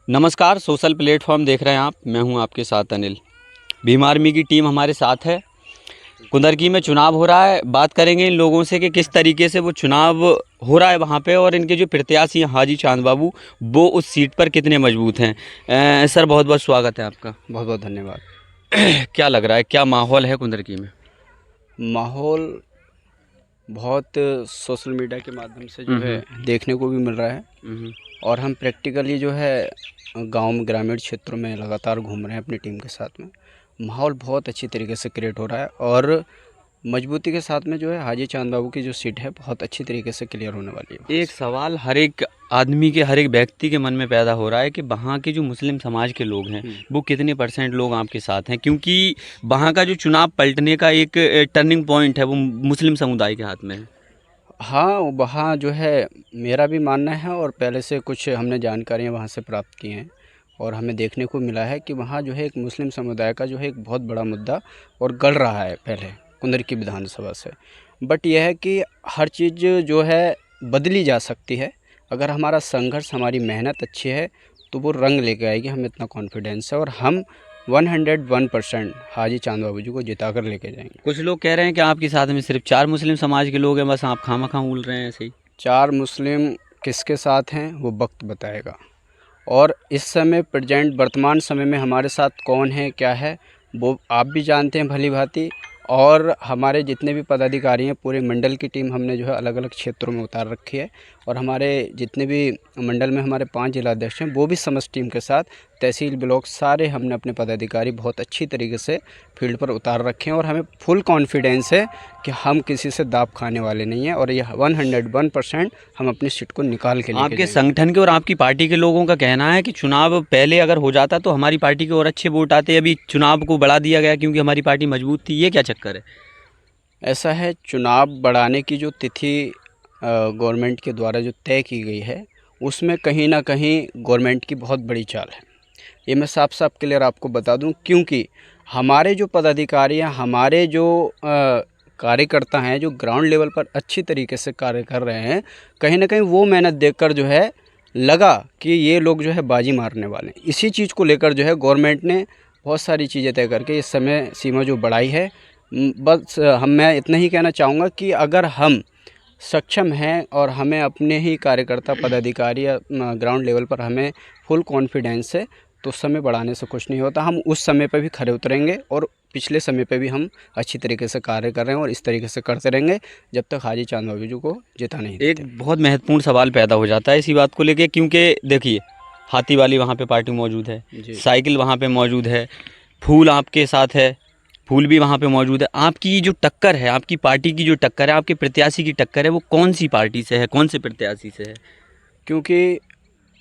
नमस्कार, social platform देख रहे हैं आप। मैं हूं आपके साथ अनिल। भीम आर्मी की टीम हमारे साथ है। कुंदरकी में चुनाव हो रहा है। बात करेंगे इन लोगों से कि किस तरीके से वो चुनाव हो रहा है वहां पे, और इनके जो प्रत्याशी हैं हाजी चांद बाबू, वो उस सीट पर कितने मजबूत हैं। सर, बहुत बहुत स्वागत है आपका। बहुत बहुत धन्यवाद। क्या लग रहा है, क्या माहौल है कुंदरकी में? माहौल बहुत सोशल मीडिया के माध्यम से जो है देखने को भी मिल रहा है और हम प्रैक्टिकली जो है गांव में ग्रामीण क्षेत्रों में लगातार घूम रहे हैं अपनी टीम के साथ में। माहौल बहुत अच्छी तरीके से क्रिएट हो रहा है और मजबूती के साथ में जो है हाजी चांद बाबू की जो सीट है बहुत अच्छी तरीके से क्लियर होने वाली है। एक सवाल हर एक आदमी के, हर एक व्यक्ति के मन में पैदा हो रहा है कि वहाँ के जो मुस्लिम समाज के लोग हैं वो कितने परसेंट लोग आपके साथ हैं, क्योंकि वहाँ का जो चुनाव पलटने का एक टर्निंग पॉइंट है वो मुस्लिम समुदाय के हाथ में है। हाँ, वहाँ जो है मेरा भी मानना है और पहले से कुछ हमने जानकारियाँ वहाँ से प्राप्त की हैं और हमें देखने को मिला है कि वहाँ जो है एक मुस्लिम समुदाय का जो है एक बहुत बड़ा मुद्दा और गड़ रहा है पहले कुंदरकी विधानसभा से। बट यह है कि हर चीज़ जो है बदली जा सकती है। अगर हमारा संघर्ष, हमारी मेहनत अच्छी है तो वो रंग लेके आएगी, हमें इतना कॉन्फिडेंस है और हम 101% हाजी चांद बाबू जी को जिता कर लेके जाएंगे। कुछ लोग कह रहे हैं कि आपके साथ में सिर्फ 4 मुस्लिम समाज के लोग हैं, बस आप खामखा बोल रहे हैं ऐसे ही। 4 मुस्लिम किसके साथ हैं वो वक्त बताएगा और इस समय प्रेजेंट वर्तमान समय में हमारे साथ कौन है क्या है वो आप भी जानते हैं भली भांति। और हमारे जितने भी पदाधिकारी हैं, पूरे मंडल की टीम हमने जो है अलग अलग क्षेत्रों में उतार रखी है और हमारे जितने भी मंडल में हमारे 5 जिलाध्यक्ष हैं वो भी समस्त टीम के साथ, तहसील ब्लॉक सारे हमने अपने पदाधिकारी बहुत अच्छी तरीके से फील्ड पर उतार रखे हैं और हमें फुल कॉन्फिडेंस है कि हम किसी से दाब खाने वाले नहीं हैं और यह 101% हम अपनी सीट को निकाल के लेके आपके जाएंगे। संगठन के और आपकी पार्टी के लोगों का कहना है कि चुनाव पहले अगर हो जाता तो हमारी पार्टी के और अच्छे वोट आते, अभी चुनाव को बढ़ा दिया गया क्योंकि हमारी पार्टी मजबूत थी। ये क्या चक्कर है? ऐसा है, चुनाव बढ़ाने की जो तिथि गवर्नमेंट के द्वारा जो तय की गई है उसमें कहीं ना कहीं गवर्नमेंट की बहुत बड़ी चाल है। ये मैं साफ साफ क्लियर आपको बता दूं, क्योंकि हमारे जो पदाधिकारी हैं, हमारे जो कार्यकर्ता हैं जो ग्राउंड लेवल पर अच्छी तरीके से कार्य कर रहे हैं, कहीं ना कहीं वो मेहनत देखकर जो है लगा कि ये लोग जो है बाजी मारने वाले हैं। इसी चीज़ को लेकर जो है गवर्नमेंट ने बहुत सारी चीज़ें तय करके इस समय सीमा जो बढ़ाई है। बस मैं इतना ही कहना चाहूँगा कि अगर हम सक्षम हैं और हमें अपने ही कार्यकर्ता पदाधिकारी या ग्राउंड लेवल पर हमें फुल कॉन्फिडेंस है तो समय बढ़ाने से कुछ नहीं होता। हम उस समय पे भी खरे उतरेंगे और पिछले समय पे भी हम अच्छी तरीके से कार्य कर रहे हैं और इस तरीके से करते रहेंगे जब तक हाजी चांद बाबू जी को जिता नहीं देते। एक बहुत महत्वपूर्ण सवाल पैदा हो जाता है इसी बात को लेके, क्योंकि देखिए हाथी वाली वहाँ पे पार्टी मौजूद है, साइकिल वहाँ पे मौजूद है, फूल आपके साथ है, फूल भी वहाँ पे मौजूद है। आपकी जो टक्कर है, आपकी पार्टी की जो टक्कर है, आपके प्रत्याशी की टक्कर है, वो कौन सी पार्टी से है, कौन से प्रत्याशी से है? क्योंकि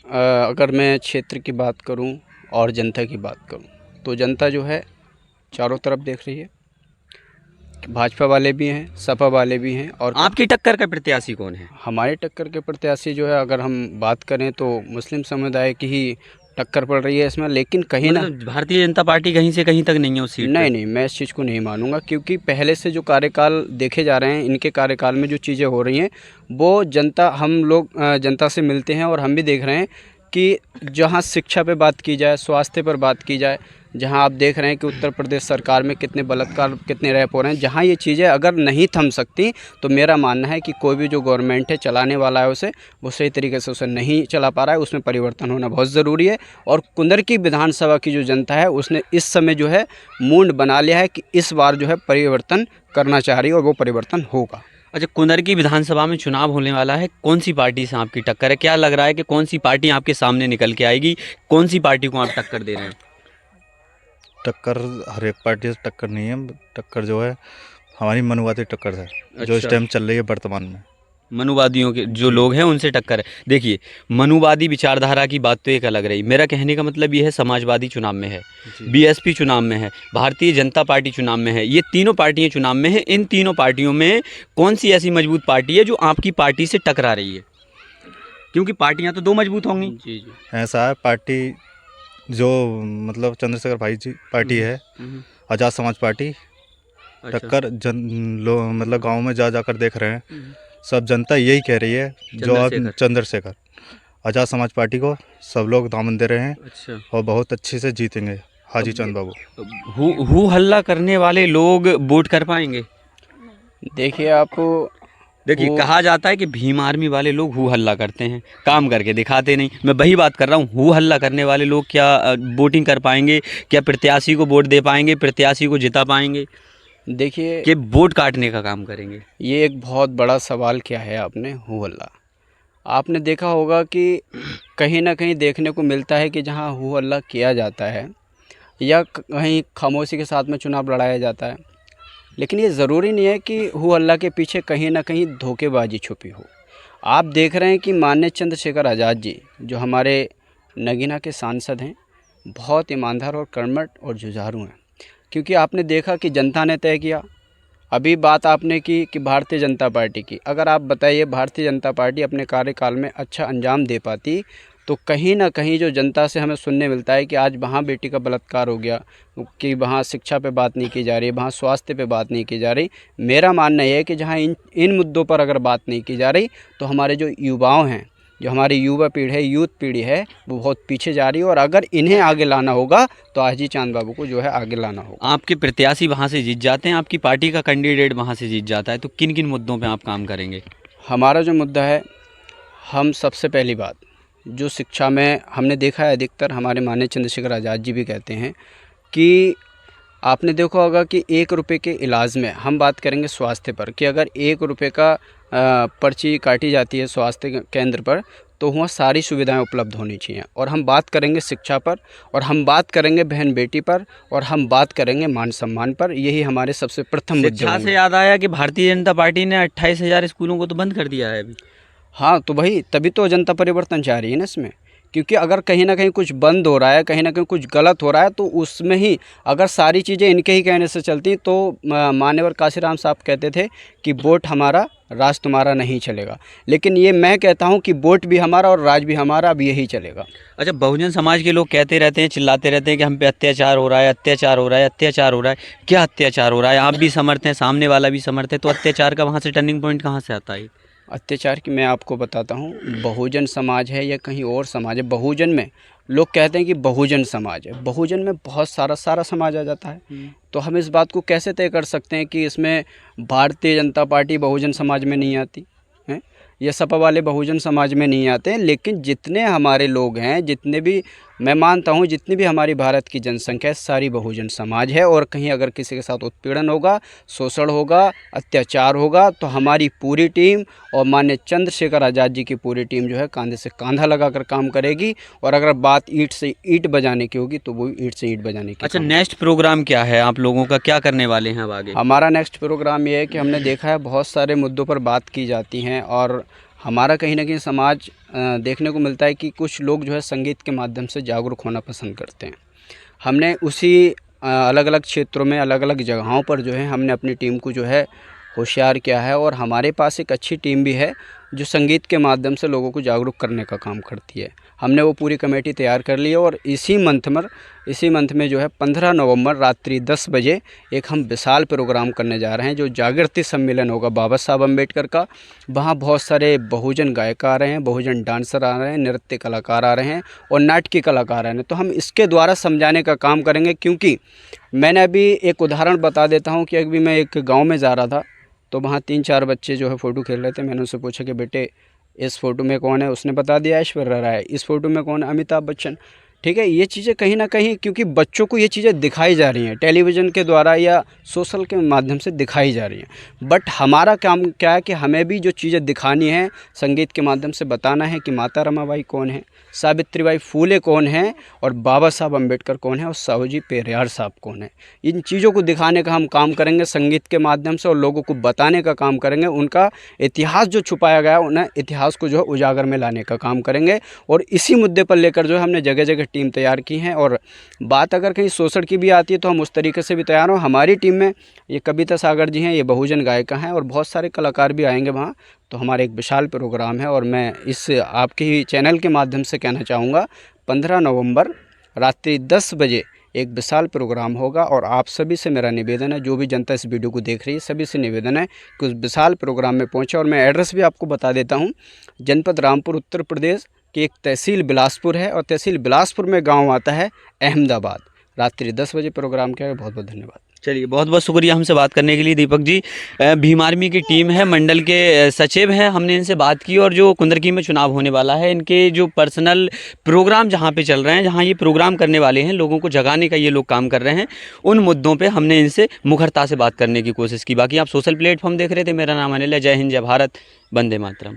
अगर मैं क्षेत्र की बात करूं और जनता की बात करूं तो जनता जो है चारों तरफ देख रही है। भाजपा वाले भी हैं, सपा वाले भी हैं और आपकी टक्कर का प्रत्याशी कौन है? हमारे टक्कर के प्रत्याशी जो है, अगर हम बात करें तो मुस्लिम समुदाय की ही टक्कर पड़ रही है इसमें, लेकिन कहीं ना मतलब भारतीय जनता पार्टी कहीं से कहीं तक नहीं है उस सीट पे? नहीं, मैं इस चीज़ को नहीं मानूंगा, क्योंकि पहले से जो कार्यकाल देखे जा रहे हैं, इनके कार्यकाल में जो चीज़ें हो रही हैं वो जनता, हम लोग जनता से मिलते हैं और हम भी देख रहे हैं कि जहां शिक्षा पे बात की जाए, स्वास्थ्य पर बात की जाए, जहां आप देख रहे हैं कि उत्तर प्रदेश सरकार में कितने बलात्कार, कितने रैप हो रहे हैं, जहां ये चीज़ें अगर नहीं थम सकती तो मेरा मानना है कि कोई भी जो गवर्नमेंट है चलाने वाला है उसे, वो सही तरीके से उसे नहीं चला पा रहा है। उसमें परिवर्तन होना बहुत ज़रूरी है और कुंदरकी विधानसभा की जो जनता है उसने इस समय जो है मूड बना लिया है कि इस बार जो है परिवर्तन करना चाह रही है और वो परिवर्तन होगा। अच्छा, कुंदरकी विधानसभा में चुनाव होने वाला है, कौन सी पार्टी से आपकी टक्कर है? क्या लग रहा है कि कौन सी पार्टी आपके सामने निकल के आएगी? कौन सी पार्टी को आप टक्कर दे रहे हैं? टक्कर हर एक पार्टी से टक्कर नहीं है। टक्कर जो है हमारी मनुवादी टक्कर है। जो इस अच्छा। टाइम चल रही है वर्तमान में। मनुवादियों के जो लोग हैं उनसे टक्कर है। देखिए, मनुवादी विचारधारा की बात तो एक अलग रही। मेरा कहने का मतलब ये है, समाजवादी चुनाव में है, बीएसपी चुनाव में है, भारतीय जनता पार्टी चुनाव में है, ये तीनों पार्टियां चुनाव में है। इन तीनों पार्टियों में कौन सी ऐसी मजबूत पार्टी है जो आपकी पार्टी से टकरा रही है? क्योंकि पार्टियां तो 2 मजबूत होंगी। जी। ऐसा है, पार्टी जो मतलब चंद्रशेखर भाई जी पार्टी है, आज़ाद समाज पार्टी। अच्छा। टक्कर मतलब गांव में जा जाकर देख रहे हैं, सब जनता यही कह रही है जो अब चंद्रशेखर। चंद्रशेखर। आज़ाद समाज पार्टी को सब लोग दामन दे रहे हैं अच्छा, और बहुत अच्छे से जीतेंगे हाजी चंद बाबू। हु हल्ला करने वाले लोग वोट कर पाएंगे? देखिए आप देखिए, वो कहा जाता है कि भीम आर्मी वाले लोग हु हल्ला करते हैं, काम करके दिखाते नहीं। मैं वही बात कर रहा हूँ, हु हल्ला करने वाले लोग क्या वोटिंग कर पाएंगे? क्या प्रत्याशी को वोट दे पाएंगे? प्रत्याशी को जिता पाएंगे? देखिए कि वोट काटने का काम करेंगे? ये एक बहुत बड़ा सवाल किया है आपने, हू हल्ला। आपने देखा होगा कि कहीं ना कहीं देखने को मिलता है कि जहाँ हू हल्ला किया जाता है या कहीं खामोशी के साथ में चुनाव लड़ाया जाता है, लेकिन ये ज़रूरी नहीं है कि हू हल्ला के पीछे कहीं ना कहीं धोखेबाजी छुपी हो। आप देख रहे हैं कि माननीय चंद्रशेखर आज़ाद जी जो हमारे नगीना के सांसद हैं, बहुत ईमानदार और कर्मठ और जुझारू हैं, क्योंकि आपने देखा कि जनता ने तय किया। अभी बात आपने की कि भारतीय जनता पार्टी की, अगर आप बताइए भारतीय जनता पार्टी अपने कार्यकाल में अच्छा अंजाम दे पाती तो कहीं ना कहीं जो जनता से हमें सुनने मिलता है कि आज वहाँ बेटी का बलात्कार हो गया, कि वहाँ शिक्षा पे बात नहीं की जा रही, वहाँ स्वास्थ्य पे बात नहीं की जा रही। मेरा मानना यह है कि जहाँ इन मुद्दों पर अगर बात नहीं की जा रही तो हमारे जो युवाओं हैं, जो हमारी युवा पीढ़ी है, यूथ पीढ़ी है, वो बहुत पीछे जा रही है। और अगर इन्हें आगे लाना होगा तो हाजी चांद बाबू को जो है आगे लाना होगा। आपके प्रत्याशी वहाँ से जीत जाते हैं, आपकी पार्टी का कैंडिडेट वहाँ से जीत जाता है, तो किन किन मुद्दों पे आप काम करेंगे? हमारा जो मुद्दा है, हम सबसे पहली बात जो शिक्षा में हमने देखा है, अधिकतर हमारे माननीय चंद्रशेखर आज़ाद जी भी कहते हैं कि आपने देखा होगा कि 1 रुपये के इलाज में, हम बात करेंगे स्वास्थ्य पर, कि अगर 1 रुपये का पर्ची काटी जाती है स्वास्थ्य केंद्र पर तो वहाँ सारी सुविधाएं उपलब्ध होनी चाहिए। और हम बात करेंगे शिक्षा पर, और हम बात करेंगे बहन बेटी पर, और हम बात करेंगे मान सम्मान पर। यही हमारे सबसे प्रथम मुद्दे शिक्षा होंगे। से याद आया कि भारतीय जनता पार्टी ने 28,000 स्कूलों को तो बंद कर दिया है अभी। हाँ, तो वही तभी तो जनता परिवर्तन चाह रही है ना इसमें, क्योंकि अगर कहीं ना कहीं कुछ बंद हो रहा है, कहीं ना कहीं कुछ गलत हो रहा है, तो उसमें ही अगर सारी चीज़ें इनके ही कहने से चलती तो मान्यवर काशीराम साहब कहते थे कि वोट हमारा राज तुम्हारा नहीं चलेगा। लेकिन ये मैं कहता हूँ कि वोट भी हमारा और राज भी हमारा, अब यही चलेगा। अच्छा, बहुजन समाज के लोग कहते रहते हैं, चिल्लाते रहते हैं कि हम पे अत्याचार हो रहा है, अत्याचार हो रहा है, अत्याचार हो रहा है। क्या अत्याचार हो रहा है? आप भी समर्थ हैं, सामने वाला भी समर्थ है, तो अत्याचार का वहाँ से टर्निंग पॉइंट कहाँ से आता है? अत्याचार की मैं आपको बताता हूँ, बहुजन समाज है या कहीं और समाज है, बहुजन में लोग कहते हैं कि बहुजन समाज है, बहुजन में बहुत सारा समाज आ जाता है। तो हम इस बात को कैसे तय कर सकते हैं कि इसमें भारतीय जनता पार्टी बहुजन समाज में नहीं आती है, ये सपा वाले बहुजन समाज में नहीं आते हैं। लेकिन जितने हमारे लोग हैं, जितने भी मैं मानता हूँ, जितनी भी हमारी भारत की जनसंख्या है, सारी बहुजन समाज है। और कहीं अगर किसी के साथ उत्पीड़न होगा, शोषण होगा, अत्याचार होगा, तो हमारी पूरी टीम और माननीय चंद्रशेखर आज़ाद जी की पूरी टीम जो है कंधे से कंधा लगाकर काम करेगी। और अगर बात ईंट से ईंट बजाने की होगी तो वो ईंट से ईंट बजाने की। अच्छा, नेक्स्ट प्रोग्राम क्या है आप लोगों का? क्या करने वाले हैं अब आगे? हमारा नेक्स्ट प्रोग्राम ये है कि हमने देखा है बहुत सारे मुद्दों पर बात की जाती हैं, और हमारा कहीं ना कहीं समाज देखने को मिलता है कि कुछ लोग जो है संगीत के माध्यम से जागरूक होना पसंद करते हैं। हमने उसी अलग अलग क्षेत्रों में, अलग अलग जगहों पर जो है हमने अपनी टीम को जो है होशियार किया है। और हमारे पास एक अच्छी टीम भी है जो संगीत के माध्यम से लोगों को जागरूक करने का काम करती है। हमने वो पूरी कमेटी तैयार कर ली है। और इसी मंथ में जो है 15 नवंबर रात्रि 10 बजे एक हम विशाल प्रोग्राम करने जा रहे हैं, जो जागृति सम्मेलन होगा बाबा साहब अम्बेडकर का। वहाँ बहुत सारे बहुजन गायक आ रहे हैं, बहुजन डांसर आ रहे हैं, नृत्य कलाकार आ रहे हैं और नाटकीय कलाकार आ रहे हैं। तो हम इसके द्वारा समझाने का काम करेंगे, क्योंकि मैंने अभी एक उदाहरण बता देता हूँ कि अभी मैं एक गाँव में जा रहा था, तो वहाँ 3-4 बच्चे जो है फ़ोटो खेल रहे थे। मैंने उनसे पूछा कि बेटे इस फ़ोटो में कौन है? उसने बता दिया ऐश्वर्या राय। इस फ़ोटो में कौन है? अमिताभ बच्चन। ठीक है, ये चीज़ें कहीं ना कहीं, क्योंकि बच्चों को ये चीज़ें दिखाई जा रही हैं टेलीविज़न के द्वारा या सोशल के माध्यम से दिखाई जा रही हैं। बट हमारा काम क्या है कि हमें भी जो चीज़ें दिखानी है, संगीत के माध्यम से बताना है कि माता रमाबाई कौन है, सावित्रीबाई फूले कौन है, और बाबा साहब अम्बेडकर कौन है, और साहू जी पेरियार साहब कौन है। इन चीज़ों को दिखाने का हम काम करेंगे संगीत के माध्यम से, और लोगों को बताने का काम करेंगे। उनका इतिहास जो छुपाया गया है, उन्हें इतिहास को जो है उजागर में लाने का काम करेंगे। और इसी मुद्दे पर लेकर जो है हमने जगह जगह टीम तैयार की हैं। और बात अगर कहीं शोषण की भी आती है तो हम उस तरीके से भी तैयार हों। हमारी टीम में ये कविता सागर जी हैं, ये बहुजन गायिका हैं, और बहुत सारे कलाकार भी आएंगे वहाँ। तो हमारा एक विशाल प्रोग्राम है, और मैं इस आपके ही चैनल के माध्यम से कहना चाहूँगा 15 नवंबर रात्रि 10 बजे एक विशाल प्रोग्राम होगा। और आप सभी से मेरा निवेदन है, जो भी जनता इस वीडियो को देख रही है, सभी से निवेदन है कि उस विशाल प्रोग्राम में पहुँचे। और मैं एड्रेस भी आपको बता देता हूँ, जनपद रामपुर, उत्तर प्रदेश, कि एक तहसील बिलासपुर है और तहसील बिलासपुर में गांव आता है अहमदाबाद। रात्रि 10 बजे प्रोग्राम किया। बहुत बहुत धन्यवाद। चलिए, बहुत बहुत शुक्रिया हमसे बात करने के लिए दीपक जी। भीम आर्मी की टीम है, मंडल के सचिव हैं, हमने इनसे बात की और जो कुंदरकी में चुनाव होने वाला है, इनके जो पर्सनल प्रोग्राम जहाँ पे चल रहे हैं, जहाँ ये प्रोग्राम करने वाले हैं, लोगों को जगाने का ये लोग काम कर रहे हैं, उन मुद्दों पे हमने इनसे मुखरता से बात करने की कोशिश की। बाकी आप सोशल प्लेटफॉर्म देख रहे थे। मेरा नाम अनिल है। जय हिंद, जय भारत, वंदे मातरम।